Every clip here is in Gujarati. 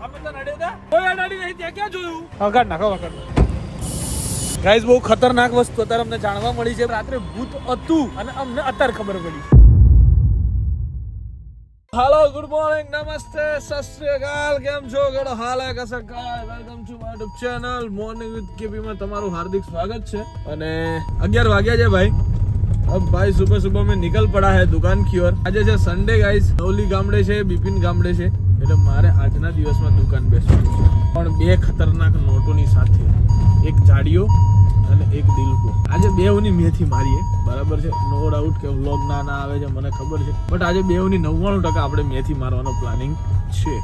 અમે તો નડ્યો હતા કોઈ અડાડી નહીં ત્યાં ક્યાં જોયું વગાડ નાખો ગાઈસ બહુ ખતરનાક વસ્તુ અત્યારે અમને જાણવા મળી છે રાત્રે ભૂત હતું અને અમને અત્યારે ખબર પડી हेलो गुड मॉर्निंग नमस्ते सत श्री अकाल કેમ છો ગડો હાલ હે કસા કા welcome to my YouTube channel morning with KP માં તમારું હાર્દિક સ્વાગત છે અને 11 વાગ્યા છે ભાઈ अब भाई सुबह सुबह में निकल पड़ा है दुकान की ओर आज છે સન્ડે ગાઈસ નવલી ગામડે છે બિપિન ગામડે છે એટલે મારે આજના દિવસમાં દુકાન બેસવાનું છે પણ બે ખતરનાક નોટોની સાથે એક જાડીઓ અને એક દિલકો આજે બેવની મેથી મારીએ બરાબર છે નો ડાઉટ કે વ્લોગ ના આવે છે મને ખબર છે બટ આજે બેવની 99% આપણે મેથી મારવાનો પ્લાનિંગ છે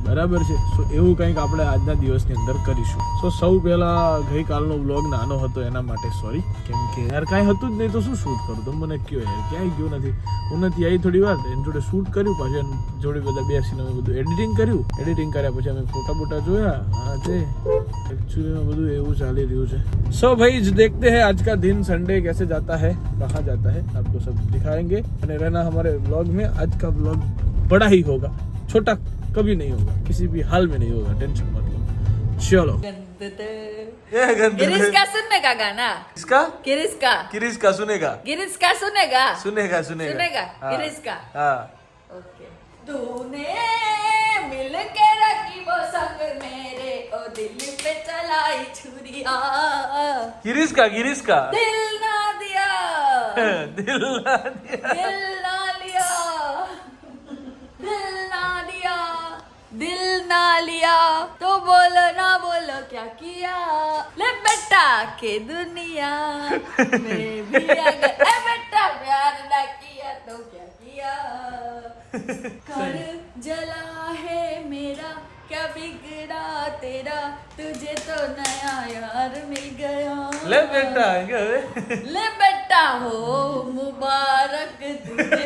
બરાબર છે સો એવું કંઈક આપણે આજના દિવસની અંદર કરીશું સો સૌ પહેલા ગઈકાલનો વ્લોગ નાનો હતો એના માટે સોરી કેમ કે યાર કાંઈ હતું જ નહીં તો શું શૂટ કરું તો મને કયો યાર ક્યાંય ગયો નથી હું નથી આવી થોડી વાર એની જોડે શૂટ કર્યું પછી જોડે બધા બેસીને અમે બધું એડિટિંગ કર્યા પછી અમે ફોટા બોટા જોયા હા તે एक्चुअली બધું એવું ચાલી રહ્યું છે सो भाई देखते हैं आज का दिन संडे कैसे जाता है कहाँ जाता है आपको सब दिखाएंगे અને रहना हमारे व्लॉग में आज का व्लॉग बड़ा ही होगा छोटा कभी नहीं होगा किसी भी हाल में नहीं होगा टेंशन मत लो चलो गिरीश का सुनने का गाना इसका गिरीश का सुनेगा गिरीश का सुनेगा सुनेगा गिरीश का हाँ ओके तूने मिल के रखी वो संग मेरे ओ दिल पे चलाई छुरिया गिरीश का दिल ना दिया दिल ना दिया दिल ना लिया दिल ना लिया तो बोलो ना बोलो क्या किया ले बेटा के दुनिया में भी अगर ए बेटा प्यार ना किया तो क्या किया कर जला है मेरा क्या बिगड़ा तेरा तुझे तो नया यार मिल गया ले बेटा ले बेटा हो मुबारक तुझे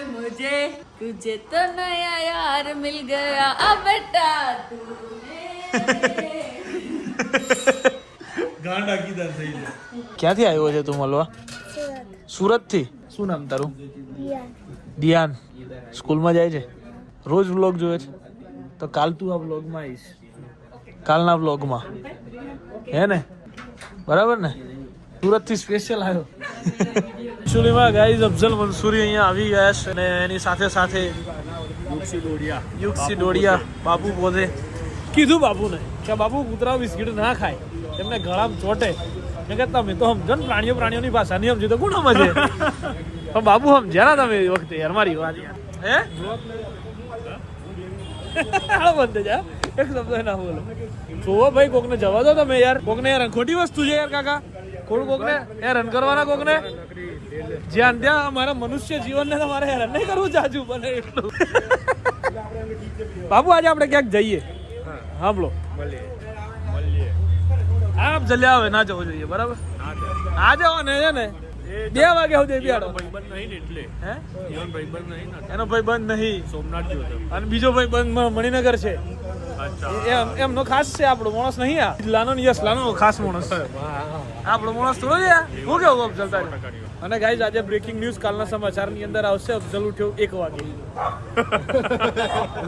मुझे तुझे तो नया यार मिल गया अब बेटा तूने ગાંડા કીધા થઈ છે ક્યાંથી આવ્યો છે તું મળવા સુરત થી શું નામ તારું દિયાન સ્કૂલમાં જાય છે રોજ વ્લોગ જોવે છે તો કાલ તું આ વ્લોગમાં આવીશ કાલના વ્લોગમાં હે ને બરાબર ને સુરત થી સ્પેશિયલ આવ્યો એકચ્યુઅલીમાં ગાઈઝ અફઝલ મંસૂરી અહીંયા આવી ગયા છે અને એની સાથે યુક્સી ડોડિયા બાપુ પોતે કીધું બાપુને કે બાપુ કૂતરા બિસ્કીટ ના ખાય એમને ગળામાં ચોટે મેં કે તમે તો સમજો ને પ્રાણીઓની ભાષા નહીં સમજી તો કોણ સમજે પણ બાપુ સમજ્યા ના તમે એ વખતે યાર મારી વાત હે બંધ જા એક શબ્દ ના બોલો જોવો ભાઈ કોકને જવા દો તમે યાર કોકને યાર ખોટી વસ્તુ છે યાર કાકા કોકને હેરાન કરવાના કોકને જ્યાં ત્યાં અમારા મનુષ્ય જીવનને તમારે હેરાન નહીં કરવું જાજુ બને એટલું બાબુ આજે આપણે ક્યાંક જઈએ સાંભળો આપ જલ્યા આવે ના જવું જોઈએ બરાબર ના જવાને છે ને 2 વાગ્યા સુધી બિયાડો એનો ભાઈ બંધ નહીં સોમનાથ અને બીજો ભાઈ બંધ મણિનગર છે એમનો ખાસ છે આપણો માણસ નહીં આ લાનો યસ લાનો ખાસ માણસ આપણો માણસ થોડો છે હું કેવું અફઝલ અને ગાઈઝ આજે બ્રેકિંગ ન્યૂઝ કાલના સમાચારની અંદર આવશે અફઝલ ઉઠ્યો 1 વાગે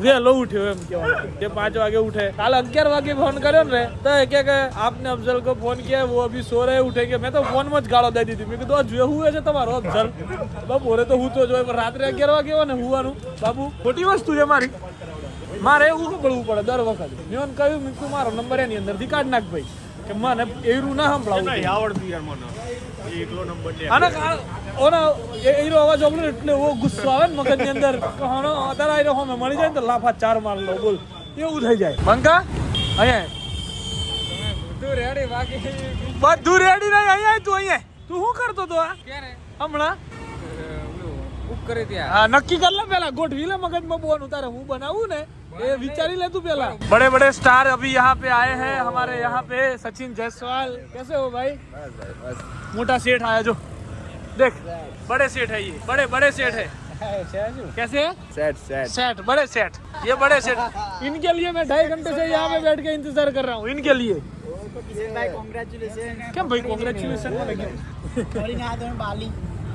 વહેલો ઉઠ્યો એમ કહેવાય તે 5 વાગે ઉઠે કાલ 11 વાગે ફોન કર્યો ને તો કે આપને અફઝલ को फोन किया वो अभी सो रहे उठेंगे मैं तो फोन में જ ગાળો દઈ દીધી મેં કીધું આ જો હુએ છે તમારો અફઝલ બપોરે તો હું તો જોઈ પણ રાત્રે 11 વાગે હોય ને હુવાનું બાબુ ખોટી વસ્તુ છે મારે એવું સાંભળવું પડે દર વખત મેં કહ્યું મેં તું મારો નંબર એની અંદરથી કાઢ નાખ ભાઈ કે મને એવું ના સંભળાવું આવડતું યાર મને એકલો નંબર લે અને ઓનો એનો અવાજ ઓબળે એટલે ઓ ગુસ્સો આવે ને મગજની અંદર કહાણો અત્યારે આયરો હોમે મળી જાય ને તો લાફા 4 માર લો બોલ એવું થઈ જાય બંકા અહીંયા બધું રેડી બાકી બધું રેડી નહીં અહીંયા તું શું કરતો તો આ ક્યારે હમણાં કરે ત્યાં હા નક્કી કર લે પહેલા ગોઠવી લે મગજમાં બોન ઉતારે હું બનાવું ને ये विचारी ले तू पहला बड़े बड़े स्टार अभी यहाँ पे आए हैं हमारे यहाँ पे सचिन जायसवाल कैसे हो भाई मोटा सेठ आया जो देख बड़े सेठ है ये बड़े बड़े सेठ है कैसे सेठ बड़े सेठ ये बड़े सेठ इनके लिए मैं 2.5 घंटे से यहाँ पे बैठ के इंतजार कर रहा हूँ इनके लिए क्या भाई कांग्रेचुलेशन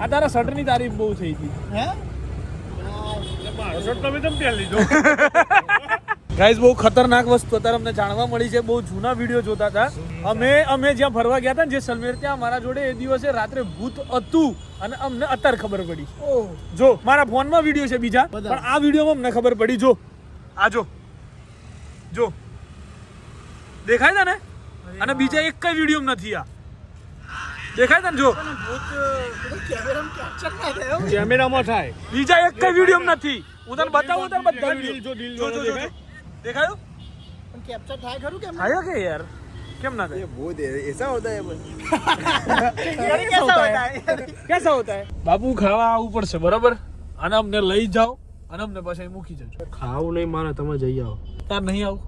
आ तारा शर्ट ની તારીફ બહુ થઈ હતી હે ગાઈઝ બહુ ખતરનાક વસ્તુ અત્યારે અમને જાણવા મળી છે. બહુ જૂના વિડીયો જોતા હતા અમે જ્યાં ફરવા ગયા હતા ને જેસલમેર, ત્યાં મારા જોડે એ દિવસે રાત્રે ભૂત હતું અને અમને અત્યારે ખબર પડી. જો મારા ફોનમાં વિડીયો છે બીજા, પણ આ વિડીયોમાં અમને ખબર પડી. જો આ જો દેખાય છે ને, અને બીજા એક કઈ વિડીયો નથી. આ દેખાય છે ને, જો કેમેરામાં થાય, બીજા એક કઈ વિડીયો નથી. હું તને બતાવું તને બધા વિડીયો. જો દેખાયું પણ કેપ્ચર થાય ખરું કેમ થાય કે યાર, કેમ ના થાય? बहुत ऐसा होता है कैसा होता है? બાપુ ખાવા આવવું પડશે બરાબર, અને અમને લઈ જાઓ અને અમને પછી મૂકી જજો. ખાવું નહીં મારે, તમે જઈ આવો. તાર નહીં આવું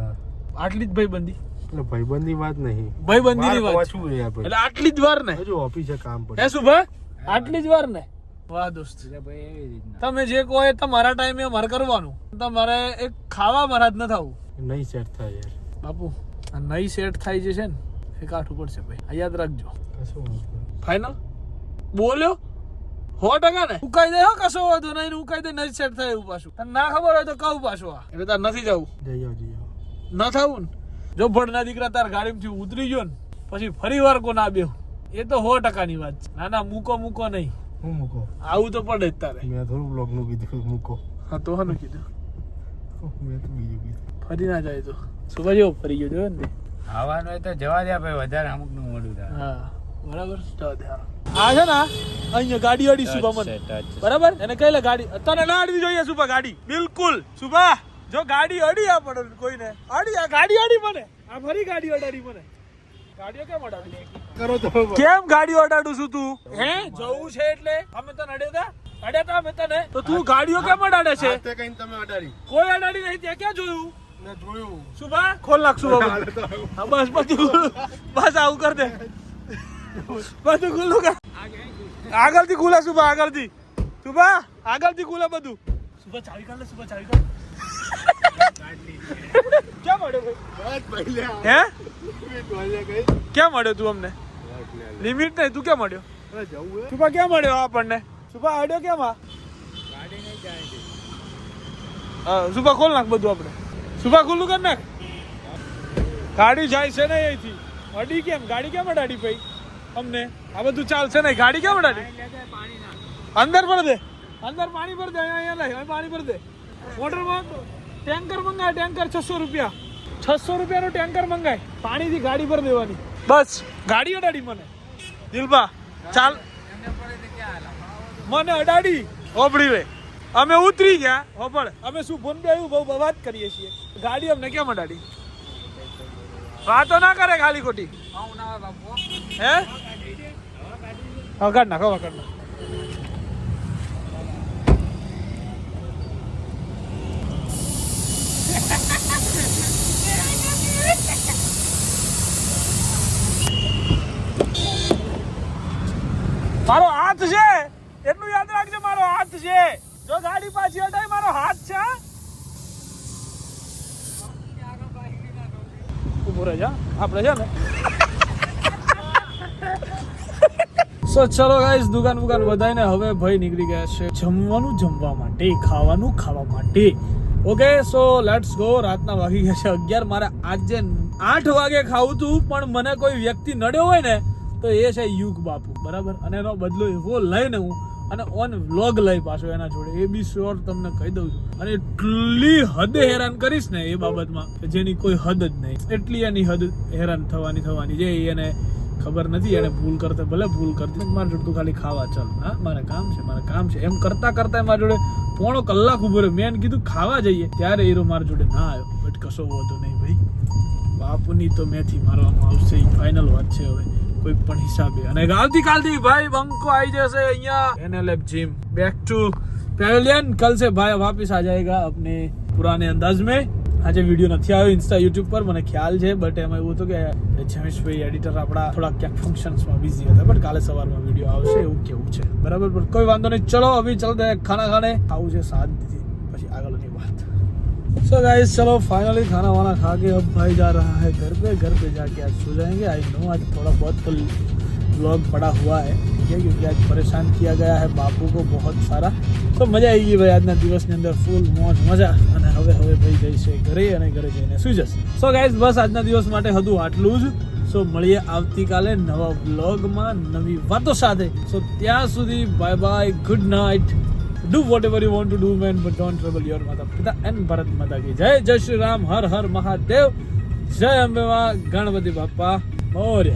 ના, આટલી જ ભાઈબંધી. એટલે ભાઈબંધની વાત નહીં, ભાઈબંધીની વાત શું યાર ભાઈ, એટલે આટલી જ વાર ને. હજુ ઓફિસે કામ પડે. હે શુભા, આટલી જ વાર ને. વાહ દોસ્ત, તમે જે કહો એ તમારા ટાઈમે અમારે કરવાનું. તમારે એક ખાવા મારા જ ન થવું. નહીં સેટ થાય યાર બાપુ આ નહીં સેટ થાય જે છે ને એ કાઠું પડશે ભાઈ, આ યાદ રાખજો. કશું વાંધો નહીં. ફાઈનલ બોલ્યો 100% ને. ઉકાઈ દે હો, કશો વાંધો નહીં. ઉકાઈ દે નહીં સેટ થાય એવું પાછું. તને ના ખબર હોય તો કહું પાછું. આ એટલે તાર નથી જવું, જઈ આવો. ન થવું ને. જો ભણના દીકરા તાર ગાડીમાંથી ઉતરી ગયો ને પછી ફરી વાર કો ના બેહું, એ તો 100% ની વાત છે. ના મૂકો નહીં, હું મૂકો, આવું તો પડે જ તારે. મેં થોડું બ્લોગ નું કીધું મૂકો. હા તો હાનું કીધું, મેં તો બીજું કીધું. ફરી ના જાય તો સુબહ જેવો ફરી ગયો જોયો ને. ખાવાનું હોય તો જવા દે ભાઈ, વધારે અમુક નું મોડું થાય. હા બરાબર. આ છે ને અહીંયા ગાડી અડી સુબહ મને બરાબર, એને કહી લે ગાડી તને ના અડવી જોઈએ સુબહ ગાડી, બિલકુલ. સુબહ જો ગાડી અડી આપણે કોઈને અડી, આ ગાડી અડી મને, આ ફરી ગાડી અડાડી મને. ગાડીઓ કેમ અડાડી કરો તો કેમ ગાડીઓ અડાડું છું તું? હે જવું છે એટલે અમે તને અડ્યા તા અમે તને, તો તું ગાડીઓ કેમ અડાડે છે? તે કઈ તમે અડાડી કોઈ અડાડી નહીં. ત્યાં ક્યાં જોયું? મેં જોયું. સુબહ ખોલ નાખ સુબહ. હા બસ બધું, બસ આવું કર દે, બધું ખુલ્લું કર. આગળથી ખુલે સુબહ, આગળથી સુબહ, આગળથી ખુલે બધું. સુબહ ચાવી કાઢ લે, સુબહ ચાવી કાઢ. ક્યાં મળ્યો ભાઈ? હે ક્યાં મળ્યો તું અમને? લિમિટ નહીં, તું ક્યાં મળ્યો? સુબહ ક્યાં મળ્યો આપણને? સુબહ અડ્યો કેમ? હા સુબહ ખોલ નાખ બધું આપણે. સુબહ ખુલ્લું કર નાખ. ગાડી જાય છે ને અહીંથી. અડી કેમ? ગાડી કેમ અડાડી ભાઈ અમને? આ બધું ચાલશે નહીં. ગાડી કેમ અડાડી? અંદર ભર દે, અંદર પાણી ભર દે. અહીંયા લઈ પાણી ભર દે. મોટરમાં ટેન્કર મંગાય, ટેન્કર 600 રૂપિયા, 600 રૂપિયાનું ટેન્કર મંગાય. પાણીથી ગાડી ભર દેવાની. બસ ગાડી અડાડી મને. દિલબા ચાલ, મને અડાડી હોબળી રે. અમે ઉતરી ગયા હોબળ, અમે શું ફોન પે આવ્યું બહુ વાત કરીએ છીએ. ગાડી અમને કેમ અડાડી? વાતો ના કરે ખાલી ખોટી. હે હા કાઢ નાખ, કાઢ નાખ. મારો હાથ છે એટલું યાદ રાખજો, મારો હાથ છે. જો ગાડી પાછી હટાય, મારો હાથ છે. ઉભો રહે જા, આપણે છે ને. સો ચલો ગાઈસ, દુકાન બધાને હવે ભાઈ નીકળી ગયા છે જમવાનું જમવા માટે, ખાવાનું ખાવા માટે. Okay so let's go. રાતના વાગી ગયા છે 11. મારે આજે 8 વાગે ખાવું હતું, પણ મને કોઈ વ્યક્તિ નડ્યો હોય ને તો એ છે યુગ બાપુ બરાબર, અને એનો બદલો એવો લઈને હું અને ઓન વ્લોગ લઈ પાછો એના જોડે, એ બી શ્યોર તમને કહી દઉં છું. અને એટલી હદે હેરાન કરીશ ને એ બાબતમાં કે જેની કોઈ હદ જ નહીં. એટલી એની હદ હેરાન થવાની છે. એને ખબર નથી એને ભૂલ કરતે, ભલે ભૂલ કરતી, મારા જોડે તું ખાલી ખાવા ચાલ. હા મારે કામ છે એમ કરતા મારા જોડે 1.5 કલાક ઉભો રહ્યો. મેં કીધું ખાવા જઈએ, ત્યારે હીરો મારા જોડે ના આવ્યો. બટ કશો વાંધો નહીં ભાઈ, બાપુની તો મેથી મારવામાં આવશે, ફાઇનલ વાત છે હવે કોઈ પણ હિસાબે. અને આવતીકાલથી ભાઈ બંકો આવી જશે અહીંયા NLF जिम बैक टू पेविलियन. कल से भाई वापस आ जाएगा अपने पुराने अंदाज में. આજે વિડીયો નથી આવ્યો ઇન્સ્ટા યુટ્યુબ પર, મને ખ્યાલ છે, બટ એમાં એવું હતું કે જમેશભાઈ એડિટર આપણા થોડા ક્યાંક ફંક્શન્સમાં બિઝી હતા, બટ કાલે સવારમાં વિડીયો આવશે એવું કેવું છે બરાબર. પણ કોઈ વાંધો નહીં, ચલો અભી ચલતે હૈ ખાના ખાને. ખાવું છે શાંતિથી, પછી આગળની વાત. सो गाइस चलो फाइनली खाना वाना खा के अब भाई जा रहा है घर पे जाके आज सो जाएंगे. आई नो आज थोड़ा बहुत तो व्लॉग पड़ा हुआ है, ठीक है, क्योंकि आज परेशान किया गया है बापू को बहुत सारा. તો મજા આવી ગઈ ભાઈ આજના દિવસની અંદર, ફૂલ મોજ મજા. અને હવે ભાઈ જઈશે ઘરે અને ઘરે જઈને સુઈ જશે. સો ગાઈઝ બસ આજના દિવસ માટે હતું આટલું જ. સો મળીએ આવતીકાલે નવા વ્લોગમાં નવી વાતો સાથે. સો ત્યાં સુધી bye bye, good night. Do whatever you want to do, man, but don't trouble your Mata Pita and Bharat Mata ki jai. Jai Shri Ram, Har Har Mahadev. Jai Ambe Ma, Ganpati Bappa Moria.